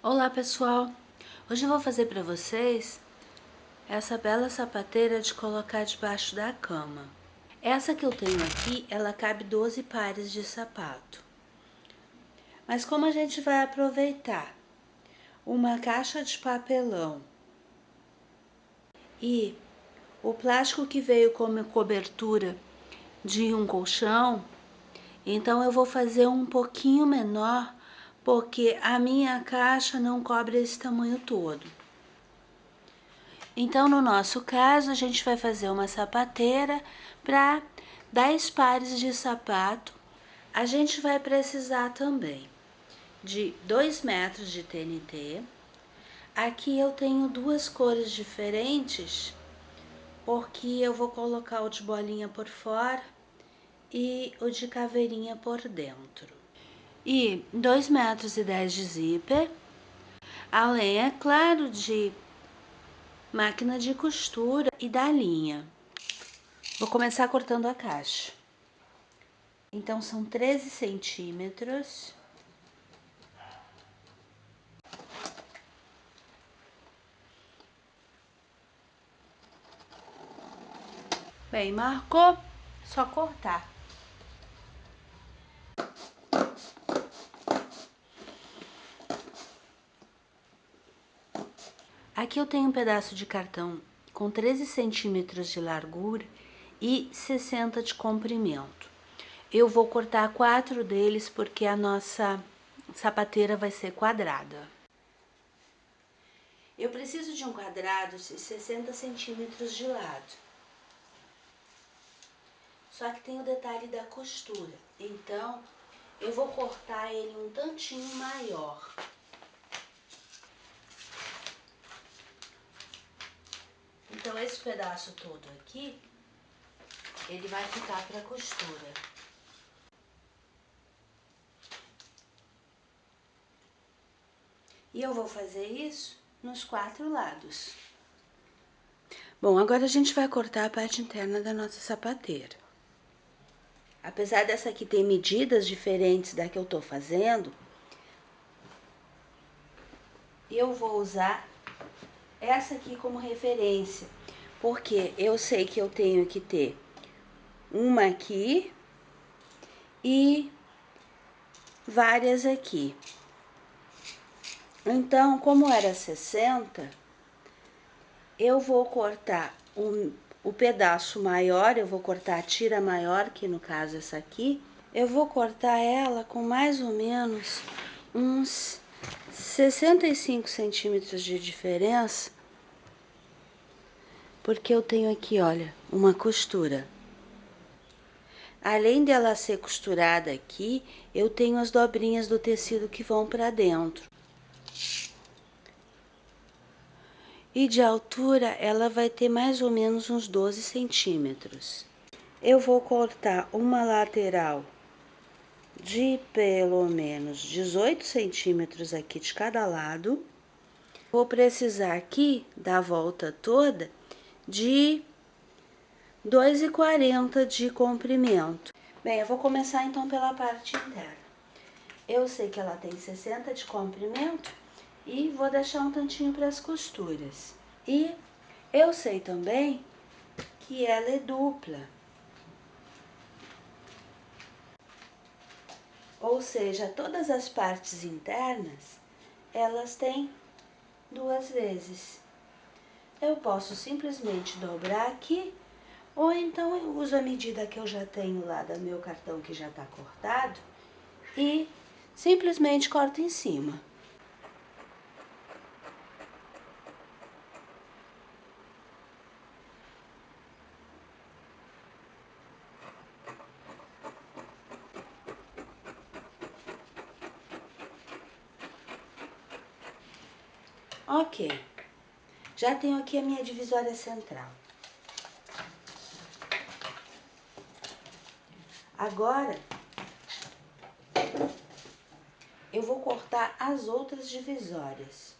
Olá pessoal, hoje eu vou fazer para vocês essa bela sapateira de colocar debaixo da cama. Essa que eu tenho aqui, ela cabe 12 pares de sapato. Mas como a gente vai aproveitar uma caixa de papelão e o plástico que veio como cobertura de um colchão, então eu vou fazer um pouquinho menor, porque a minha caixa não cobre esse tamanho todo. Então, no nosso caso, a gente vai fazer uma sapateira para 10 pares de sapato. A gente vai precisar também de 2 metros de TNT. Aqui eu tenho duas cores diferentes, porque eu vou colocar o de bolinha por fora e o de caveirinha por dentro. E 2 metros e 10 de zíper, além, é claro, de máquina de costura e da linha. Vou começar cortando a caixa. Então, são 13 centímetros. Bem, marcou, só cortar. Aqui eu tenho um pedaço de cartão com 13 centímetros de largura e 60 de comprimento. Eu vou cortar 4 deles porque a nossa sapateira vai ser quadrada. Eu preciso de um quadrado de 60 centímetros de lado. Só que tem o detalhe da costura, então eu vou cortar ele um tantinho maior. Então esse pedaço todo aqui, ele vai ficar para costura. E eu vou fazer isso nos 4 lados. Bom, agora a gente vai cortar a parte interna da nossa sapateira. Apesar dessa aqui ter medidas diferentes da que eu tô fazendo, eu vou usar essa aqui como referência, porque eu sei que eu tenho que ter uma aqui e várias aqui. Então, como era 60, eu vou cortar o pedaço maior, eu vou cortar a tira maior, que no caso essa aqui, eu vou cortar ela com mais ou menos uns 65 centímetros de diferença, porque eu tenho aqui, olha, uma costura. Além dela ser costurada aqui, eu tenho as dobrinhas do tecido que vão para dentro. E de altura, ela vai ter mais ou menos uns 12 centímetros. Eu vou cortar uma lateral de pelo menos 18 centímetros aqui de cada lado. Vou precisar aqui, da volta toda, de 2,40 de comprimento. Bem, eu vou começar então pela parte interna. Eu sei que ela tem 60 de comprimento e vou deixar um tantinho para as costuras. E eu sei também que ela é dupla. Ou seja, todas as partes internas, elas têm 2 vezes. Eu posso simplesmente dobrar aqui, ou então eu uso a medida que eu já tenho lá do meu cartão que já está cortado e simplesmente corto em cima. Ok, já tenho aqui a minha divisória central. Agora, eu vou cortar as outras divisórias.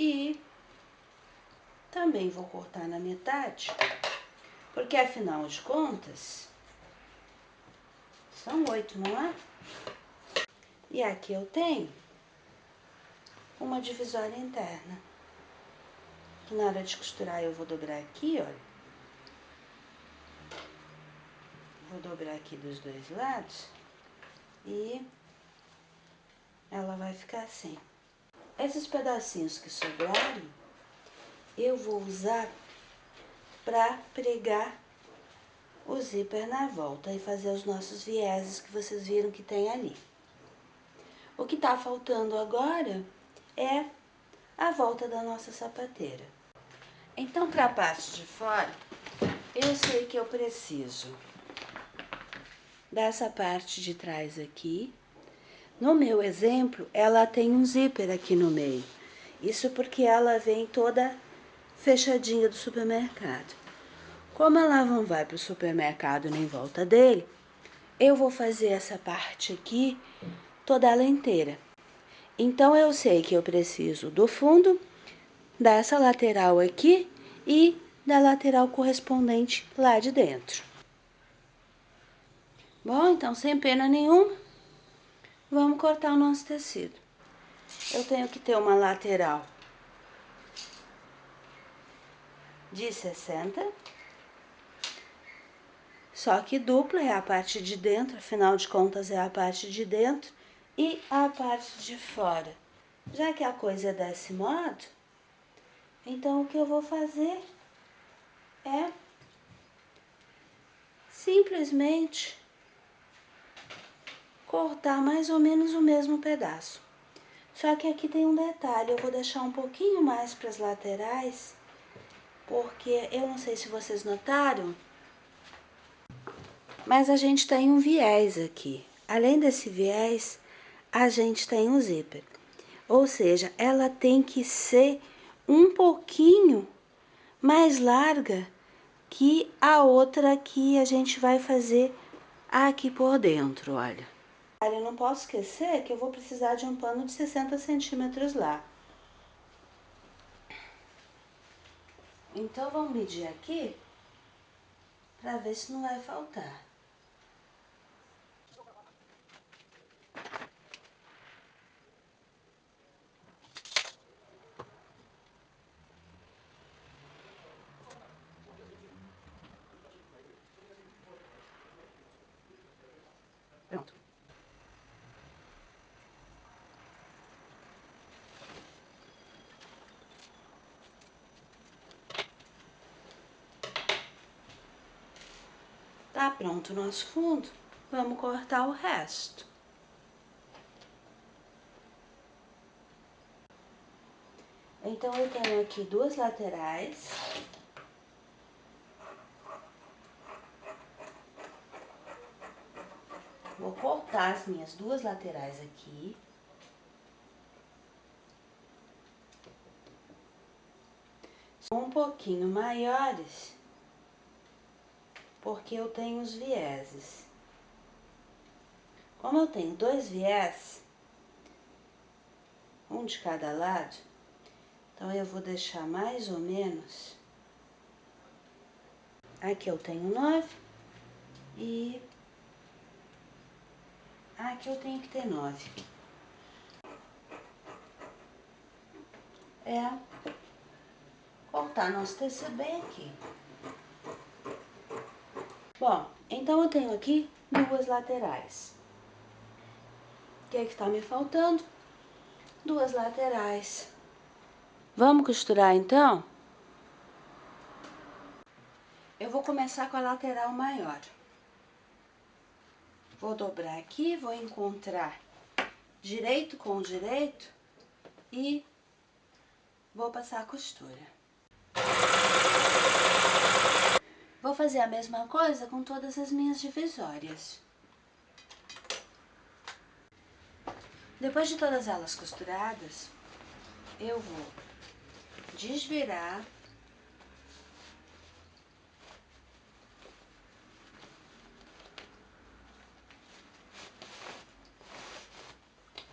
E também vou cortar na metade, porque afinal de contas, são 8, não é? E aqui eu tenho uma divisória interna, que na hora de costurar eu vou dobrar aqui, olha. Vou dobrar aqui dos dois lados e ela vai ficar assim. Esses pedacinhos que sobraram, eu vou usar para pregar o zíper na volta e fazer os nossos vieses que vocês viram que tem ali. O que tá faltando agora é a volta da nossa sapateira. Então, para a parte de fora, eu sei que eu preciso dessa parte de trás aqui. No meu exemplo, ela tem um zíper aqui no meio. Isso porque ela vem toda fechadinha do supermercado. Como ela não vai para o supermercado nem volta dele, eu vou fazer essa parte aqui toda ela inteira. Então, eu sei que eu preciso do fundo, dessa lateral aqui e da lateral correspondente lá de dentro. Bom, então, sem pena nenhuma, vamos cortar o nosso tecido. Eu tenho que ter uma lateral de 60, só que dupla é a parte de dentro, afinal de contas é a parte de dentro e a parte de fora. Já que a coisa é desse modo, então o que eu vou fazer é simplesmente cortar mais ou menos o mesmo pedaço. Só que aqui tem um detalhe, eu vou deixar um pouquinho mais para as laterais, porque eu não sei se vocês notaram, mas a gente tem um viés aqui. Além desse viés, a gente tem um zíper. Ou seja, ela tem que ser um pouquinho mais larga que a outra que a gente vai fazer aqui por dentro, olha. Eu não posso esquecer que eu vou precisar de um pano de 60 centímetros lá. Então, vamos medir aqui para ver se não vai faltar. Pronto. Tá pronto o nosso fundo. Vamos cortar o resto. Então, eu tenho aqui duas laterais. Vou cortar as minhas duas laterais aqui. São um pouquinho maiores, porque eu tenho os vieses. Como eu tenho dois viés, um de cada lado, então eu vou deixar mais ou menos. Aqui eu tenho 9 e aqui eu tenho que ter 9. É cortar nosso tecido bem aqui. Bom, então eu tenho aqui duas laterais. O que é que tá me faltando? Duas laterais. Vamos costurar então? Eu vou começar com a lateral maior. Vou dobrar aqui, vou encontrar direito com direito e vou passar a costura. Vou fazer a mesma coisa com todas as minhas divisórias. Depois de todas elas costuradas, eu vou desvirar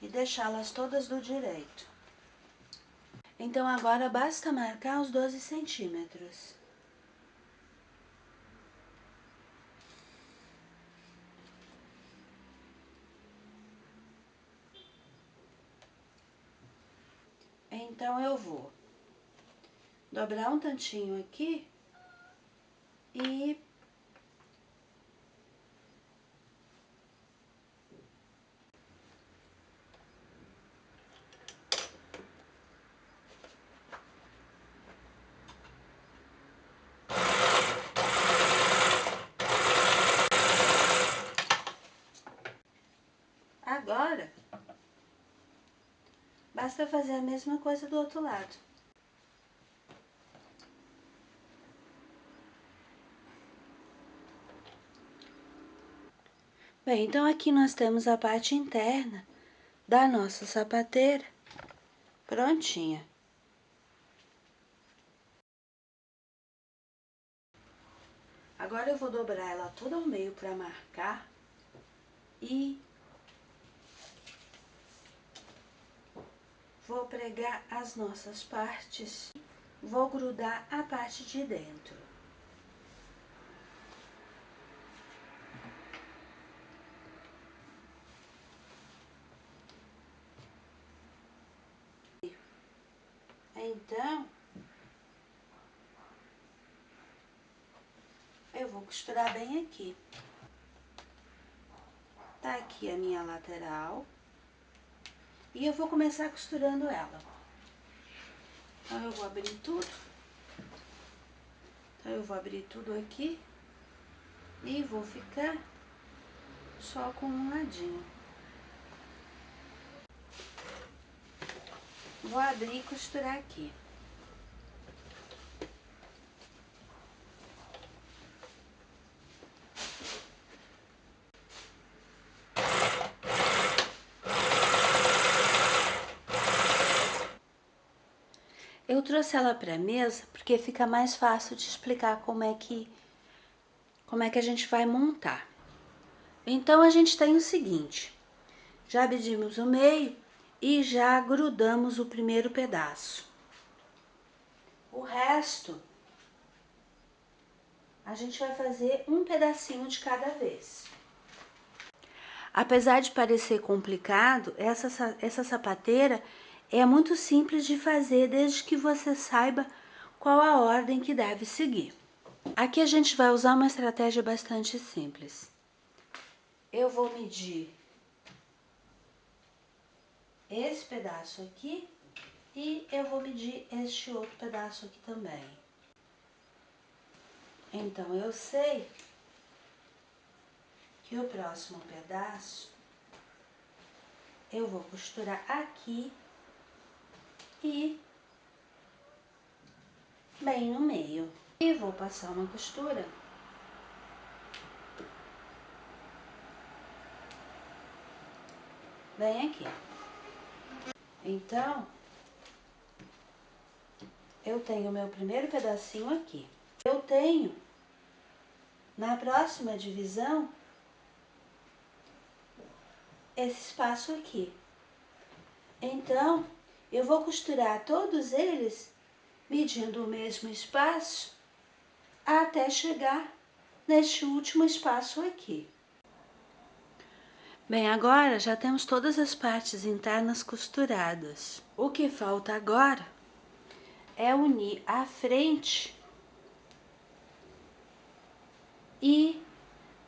e deixá-las todas do direito. Então agora basta marcar os 12 centímetros. Então eu vou dobrar um tantinho aqui e agora basta fazer a mesma coisa do outro lado. Bem, então aqui nós temos a parte interna da nossa sapateira prontinha. Agora eu vou dobrar ela toda ao meio para marcar e vou pregar as nossas partes, vou grudar a parte de dentro. Então, eu vou costurar bem aqui. Tá aqui a minha lateral e eu vou começar costurando ela. Então, eu vou abrir tudo. Então, eu vou abrir tudo aqui e vou ficar só com um ladinho. Vou abrir e costurar aqui. Eu trouxe ela para a mesa porque fica mais fácil de explicar como é que a gente vai montar. Então, a gente tem o seguinte, já medimos o meio e já grudamos o primeiro pedaço. O resto, a gente vai fazer um pedacinho de cada vez. Apesar de parecer complicado, essa sapateira é muito simples de fazer desde que você saiba qual a ordem que deve seguir. Aqui a gente vai usar uma estratégia bastante simples. Eu vou medir esse pedaço aqui e eu vou medir este outro pedaço aqui também. Então, eu sei que o próximo pedaço eu vou costurar aqui e bem no meio. E vou passar uma costura bem aqui. Então, eu tenho o meu primeiro pedacinho aqui. Eu tenho, na próxima divisão, esse espaço aqui. Então, eu vou costurar todos eles medindo o mesmo espaço até chegar neste último espaço aqui. Bem, agora já temos todas as partes internas costuradas. O que falta agora é unir a frente e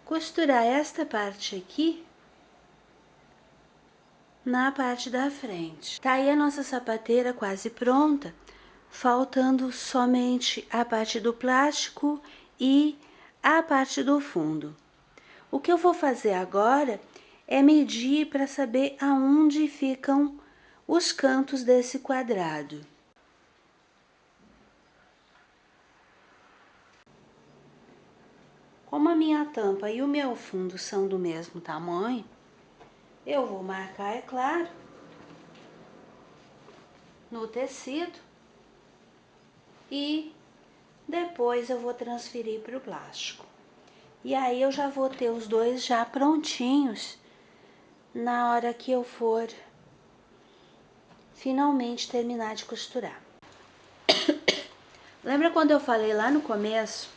costurar esta parte aqui na parte da frente. Tá aí a nossa sapateira quase pronta, faltando somente a parte do plástico e a parte do fundo. O que eu vou fazer agora é medir para saber aonde ficam os cantos desse quadrado. Como a minha tampa e o meu fundo são do mesmo tamanho, eu vou marcar, é claro, no tecido e depois eu vou transferir para o plástico. E aí eu já vou ter os dois já prontinhos na hora que eu for finalmente terminar de costurar. Lembra quando eu falei lá no começo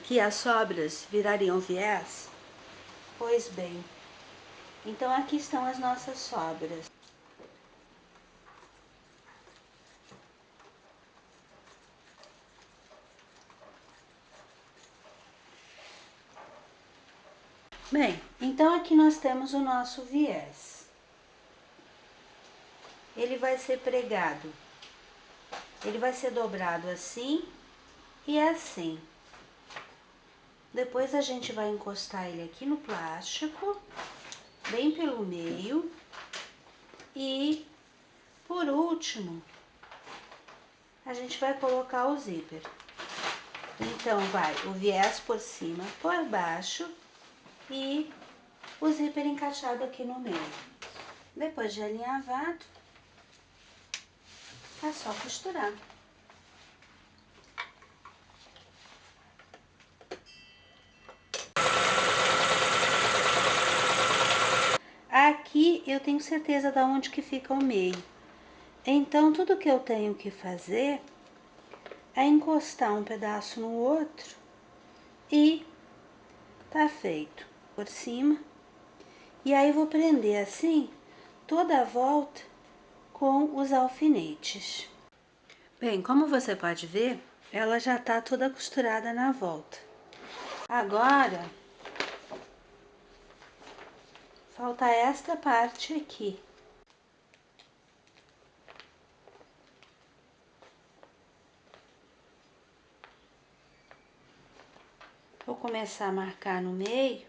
que as sobras virariam viés? Pois bem, então aqui estão as nossas sobras. Bem, então aqui nós temos o nosso viés. Ele vai ser pregado, ele vai ser dobrado assim e assim. Depois a gente vai encostar ele aqui no plástico, bem pelo meio. E, por último, a gente vai colocar o zíper. Então, vai o viés por cima, por baixo e o zíper encaixado aqui no meio. Depois de alinhavado, é só costurar. Aqui eu tenho certeza de onde que fica o meio. Então, tudo que eu tenho que fazer é encostar um pedaço no outro e tá feito por cima. E aí vou prender assim toda a volta com os alfinetes. Bem, como você pode ver, ela já tá toda costurada na volta. Agora, falta esta parte aqui. Vou começar a marcar no meio.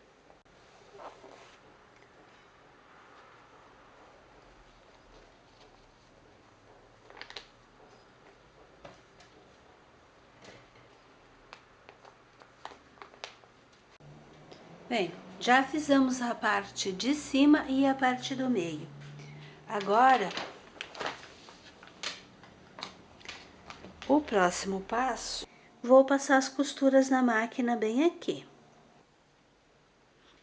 Bem, já fizemos a parte de cima e a parte do meio. Agora, o próximo passo, vou passar as costuras na máquina bem aqui.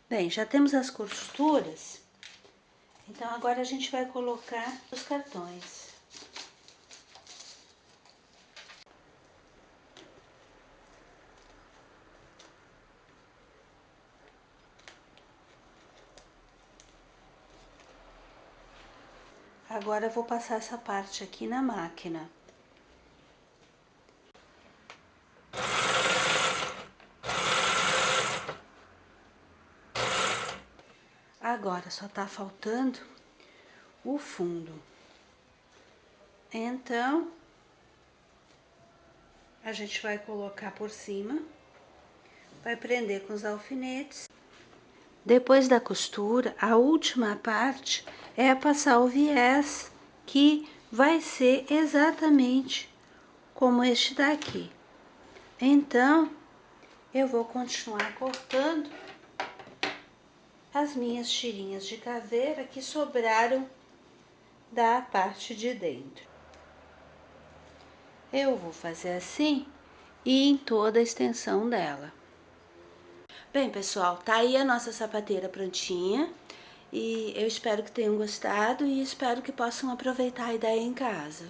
Bem, já temos as costuras, então agora a gente vai colocar os cartões. Agora eu vou passar essa parte aqui na máquina. Agora só tá faltando o fundo. Então, a gente vai colocar por cima, vai prender com os alfinetes. Depois da costura, a última parte é passar o viés, que vai ser exatamente como este daqui. Então, eu vou continuar cortando as minhas tirinhas de caveira que sobraram da parte de dentro. Eu vou fazer assim e em toda a extensão dela. Bem, pessoal, tá aí a nossa sapateira prontinha e eu espero que tenham gostado e espero que possam aproveitar a ideia em casa.